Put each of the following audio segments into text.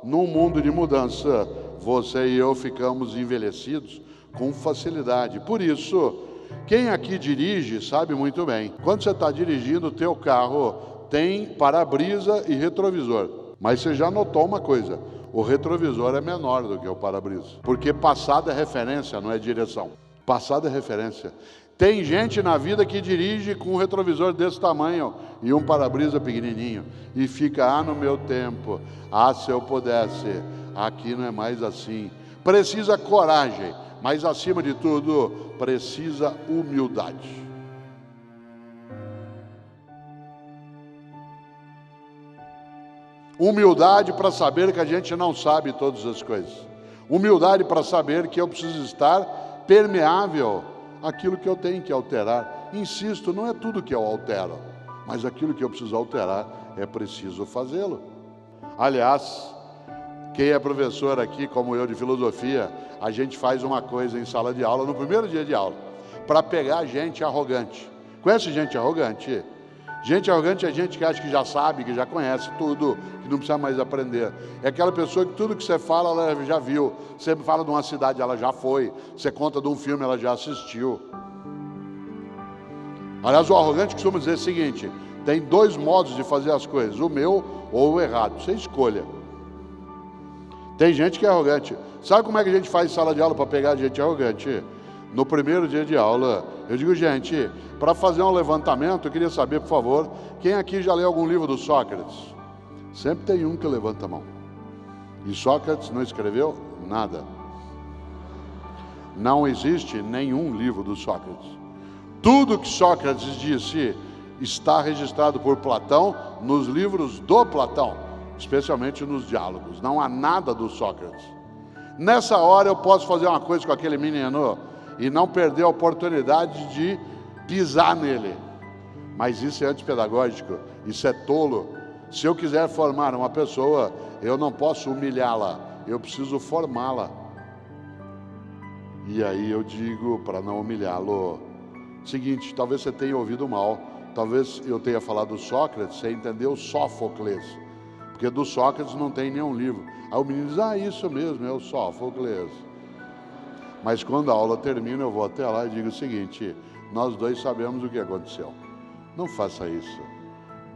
num mundo de mudança, você e eu ficamos envelhecidos com facilidade. Por isso, quem aqui dirige sabe muito bem. Quando você está dirigindo, o teu carro tem para-brisa e retrovisor. Mas você já notou uma coisa, o retrovisor é menor do que o para-brisa. Porque passado é referência, não é direção. Passado é referência. Tem gente na vida que dirige com um retrovisor desse tamanho e um para-brisa pequenininho. E fica, no meu tempo, se eu pudesse, aqui não é mais assim. Precisa coragem, mas acima de tudo, precisa humildade. Humildade para saber que a gente não sabe todas as coisas. Humildade para saber que eu preciso estar permeável àquilo que eu tenho que alterar. Insisto, não é tudo que eu altero, mas aquilo que eu preciso alterar é preciso fazê-lo. Aliás, quem é professor aqui, como eu, de filosofia, a gente faz uma coisa em sala de aula, no primeiro dia de aula, para pegar gente arrogante. Conhece gente arrogante? Gente arrogante é gente que acha que já sabe, que já conhece tudo, que não precisa mais aprender. É aquela pessoa que tudo que você fala, ela já viu. Você fala de uma cidade, ela já foi. Você conta de um filme, ela já assistiu. Aliás, o arrogante costuma dizer o seguinte: tem dois modos de fazer as coisas, o meu ou o errado. Você escolha. Tem gente que é arrogante. Sabe como é que a gente faz sala de aula para pegar gente arrogante? No primeiro dia de aula, eu digo, gente, para fazer um levantamento, eu queria saber, por favor, quem aqui já leu algum livro do Sócrates? Sempre tem um que levanta a mão. E Sócrates não escreveu nada. Não existe nenhum livro do Sócrates. Tudo que Sócrates disse está registrado por Platão nos livros do Platão, especialmente nos diálogos. Não há nada do Sócrates. Nessa hora eu posso fazer uma coisa com aquele menino e não perder a oportunidade de pisar nele. Mas isso é antipedagógico, isso é tolo. Se eu quiser formar uma pessoa, eu não posso humilhá-la, eu preciso formá-la. E aí eu digo, para não humilhá-lo, seguinte, talvez você tenha ouvido mal, talvez eu tenha falado do Sócrates, você entendeu Sófocles, porque do Sócrates não tem nenhum livro. Aí o menino diz, isso mesmo, é o Sófocles. Mas quando a aula termina, eu vou até lá e digo o seguinte, nós dois sabemos o que aconteceu. Não faça isso.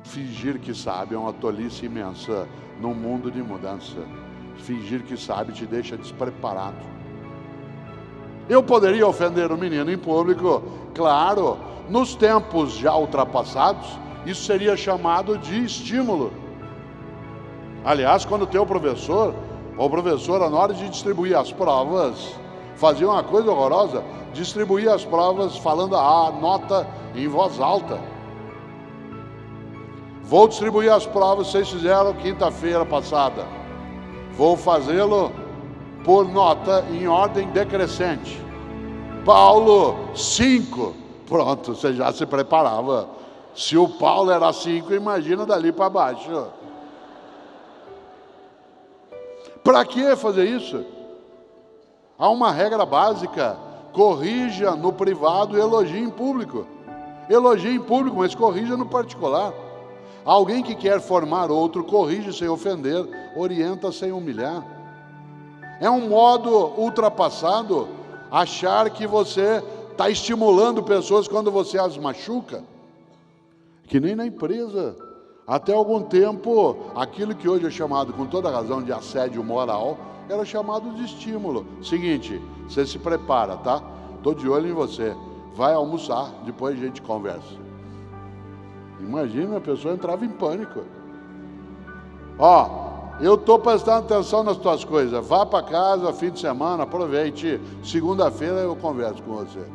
Fingir que sabe é uma tolice imensa num mundo de mudança. Fingir que sabe te deixa despreparado. Eu poderia ofender o menino em público, claro, nos tempos já ultrapassados, isso seria chamado de estímulo. Aliás, quando tem o professor, ou professora, na hora de distribuir as provas, fazia uma coisa horrorosa, distribuía as provas falando a nota em voz alta. Vou distribuir as provas, vocês fizeram quinta-feira passada. Vou fazê-lo por nota em ordem decrescente. Paulo, 5. Pronto, você já se preparava. Se o Paulo era 5, imagina dali para baixo. Para que fazer isso? Há uma regra básica, corrija no privado e elogie em público. Elogie em público, mas corrija no particular. Alguém que quer formar outro, corrige sem ofender, orienta sem humilhar. É um modo ultrapassado achar que você está estimulando pessoas quando você as machuca. Que nem na empresa. Até algum tempo, aquilo que hoje é chamado, com toda razão, de assédio moral, era chamado de estímulo. Seguinte, você se prepara, tá? Estou de olho em você. Vai almoçar, depois a gente conversa. Imagina, a pessoa entrava em pânico. Eu estou prestando atenção nas tuas coisas. Vá para casa, fim de semana, aproveite. Segunda-feira eu converso com você.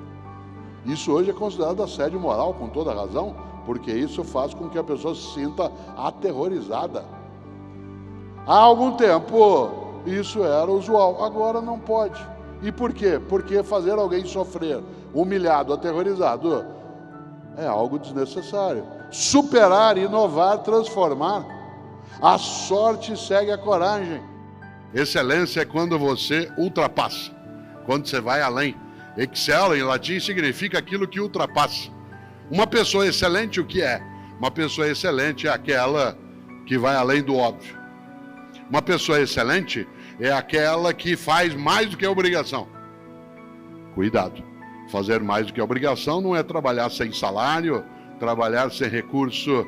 Isso hoje é considerado assédio moral, com toda razão, porque isso faz com que a pessoa se sinta aterrorizada. Há algum tempo, isso era usual, agora não pode. E por quê? Porque fazer alguém sofrer, humilhado, aterrorizado, é algo desnecessário. Superar, inovar, transformar. A sorte segue a coragem. Excelência é quando você ultrapassa, quando você vai além. Excel, em latim, significa aquilo que ultrapassa. Uma pessoa excelente, o que é? Uma pessoa excelente é aquela que vai além do óbvio. Uma pessoa excelente é aquela que faz mais do que a obrigação. Cuidado. Fazer mais do que a obrigação não é trabalhar sem salário, trabalhar sem recurso.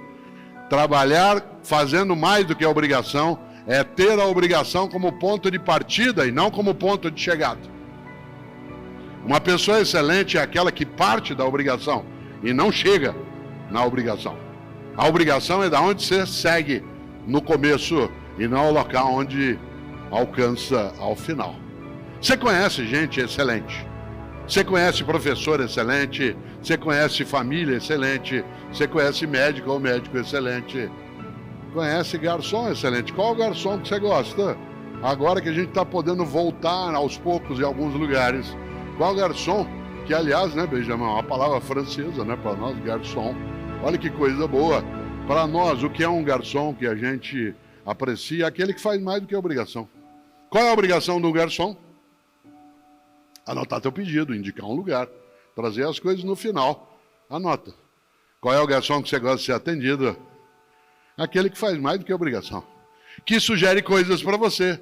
Trabalhar fazendo mais do que a obrigação é ter a obrigação como ponto de partida e não como ponto de chegada. Uma pessoa excelente é aquela que parte da obrigação e não chega na obrigação. A obrigação é da onde você segue no começo e não ao local onde alcança ao final. Você conhece gente excelente. Você conhece professor excelente, você conhece família excelente, você conhece médico ou médico excelente, conhece garçom excelente. Qual garçom que você gosta? Agora que a gente está podendo voltar aos poucos em alguns lugares, qual garçom? Que aliás, né, Benjamin, é uma palavra francesa, né, para nós, garçom. Olha que coisa boa. Para nós, o que é um garçom que a gente aprecia é aquele que faz mais do que a obrigação. Qual é a obrigação do garçom? Anotar teu pedido, indicar um lugar, trazer as coisas no final. Anota. Qual é o garçom que você gosta de ser atendido? Aquele que faz mais do que a obrigação. Que sugere coisas para você.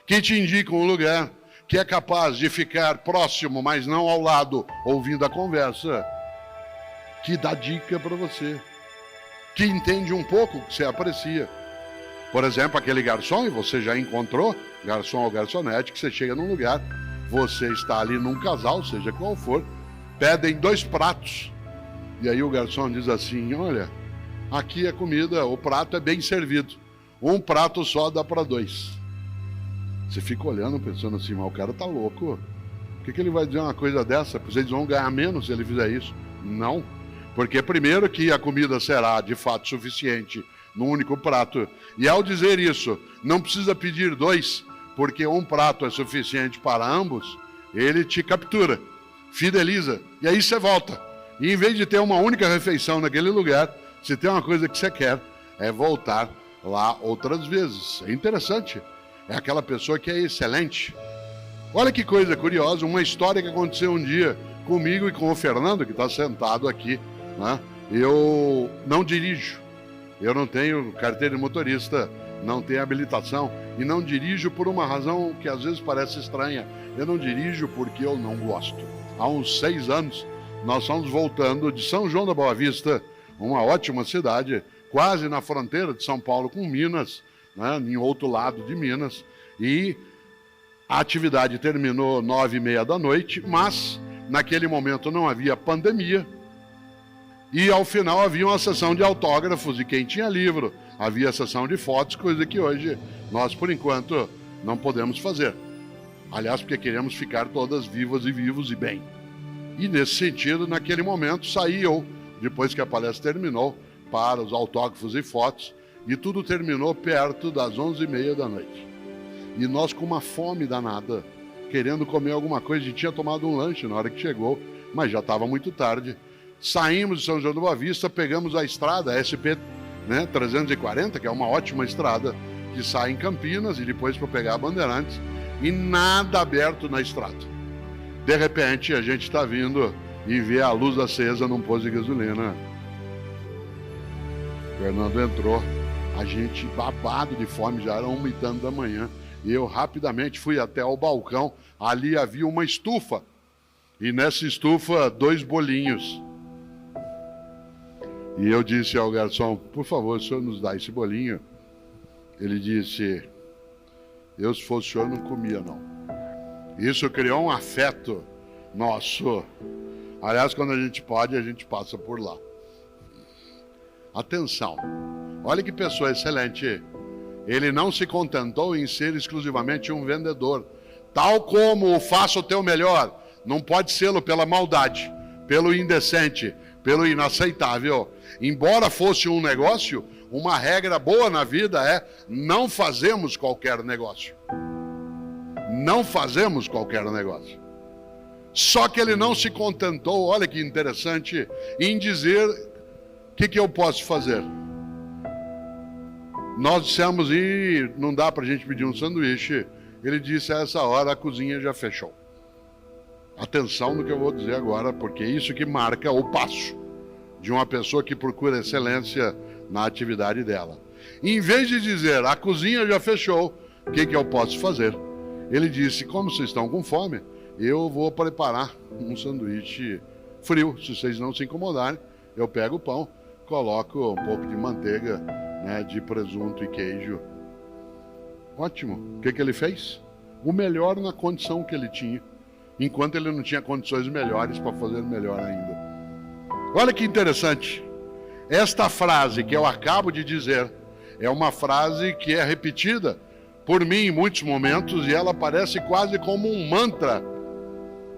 Que te indica um lugar. Que é capaz de ficar próximo, mas não ao lado, ouvindo a conversa. Que dá dica para você. Que entende um pouco o que você aprecia. Por exemplo, aquele garçom, e você já encontrou, garçom ou garçonete, que você chega num lugar, você está ali num casal, seja qual for, pedem 2 pratos. E aí o garçom diz assim, olha, aqui é comida, o prato é bem servido. Um prato só dá para 2. Você fica olhando, pensando assim, mas o cara tá louco. Por que ele vai dizer uma coisa dessa? Vocês vão ganhar menos se ele fizer isso? Não. Porque primeiro que a comida será de fato suficiente num único prato. E ao dizer isso, não precisa pedir 2, porque um prato é suficiente para ambos, ele te captura, fideliza, e aí você volta. E em vez de ter uma única refeição naquele lugar, se tem uma coisa que você quer, é voltar lá outras vezes. É interessante. É aquela pessoa que é excelente. Olha que coisa curiosa, uma história que aconteceu um dia comigo e com o Fernando, que está sentado aqui, né? Eu não dirijo, eu não tenho carteira de motorista, não tenho habilitação e não dirijo por uma razão que às vezes parece estranha. Eu não dirijo porque eu não gosto. Há uns 6 anos, nós estamos voltando de São João da Boa Vista, uma ótima cidade, quase na fronteira de São Paulo com Minas, né, em outro lado de Minas, e a atividade terminou 9h30 da noite, mas naquele momento não havia pandemia, e ao final havia uma sessão de autógrafos de quem tinha livro, havia sessão de fotos, coisa que hoje nós, por enquanto, não podemos fazer. Aliás, porque queremos ficar todas vivas e vivos e bem. E nesse sentido, naquele momento, saí eu, depois que a palestra terminou, para os autógrafos e fotos, e tudo terminou perto das 11h30 da noite. E nós com uma fome danada, querendo comer alguma coisa, a gente tinha tomado um lanche na hora que chegou, mas já estava muito tarde. Saímos de São João da Boa Vista, pegamos a estrada, a SP 340, que é uma ótima estrada, que sai em Campinas e depois para pegar a Bandeirantes, e nada aberto na estrada. De repente, a gente está vindo e vê a luz acesa num posto de gasolina. O Fernando entrou, a gente babado de fome, já era 1h30 da manhã, e eu rapidamente fui até o balcão, ali havia uma estufa, e nessa estufa 2 bolinhos. E eu disse ao garçom, por favor, o senhor nos dá esse bolinho? Ele disse, eu se fosse o senhor não comia não. Isso criou um afeto nosso. Aliás, quando a gente pode, a gente passa por lá. Atenção, olha que pessoa excelente. Ele não se contentou em ser exclusivamente um vendedor. Tal como o faça o teu melhor, não pode ser pela maldade, pelo indecente, pelo inaceitável. Embora fosse um negócio, uma regra boa na vida é não fazemos qualquer negócio. Não fazemos qualquer negócio. Só que ele não se contentou, olha que interessante, em dizer o que eu posso fazer. Nós dissemos, e não dá para a gente pedir um sanduíche. Ele disse, a essa hora a cozinha já fechou. Atenção no que eu vou dizer agora, porque é isso que marca o passo de uma pessoa que procura excelência na atividade dela. Em vez de dizer, a cozinha já fechou, o que eu posso fazer? Ele disse, como vocês estão com fome, eu vou preparar um sanduíche frio. Se vocês não se incomodarem, eu pego o pão, coloco um pouco de manteiga, né, de presunto e queijo. Ótimo. O que ele fez? O melhor na condição que ele tinha, enquanto ele não tinha condições melhores para fazer melhor ainda. Olha que interessante. Esta frase que eu acabo de dizer é uma frase que é repetida por mim em muitos momentos e ela parece quase como um mantra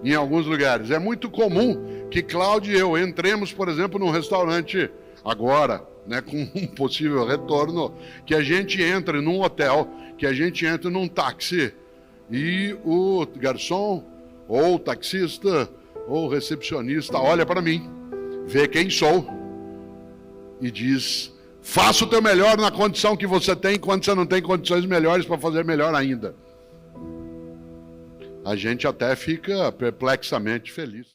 em alguns lugares. É muito comum que Cláudio e eu entremos, por exemplo, num restaurante agora, né, com um possível retorno, que a gente entre num hotel, que a gente entre num táxi e o garçom ou o taxista ou o recepcionista olha para mim, vê quem sou e diz: faça o teu melhor na condição que você tem, quando você não tem condições melhores para fazer melhor ainda. A gente até fica perplexamente feliz.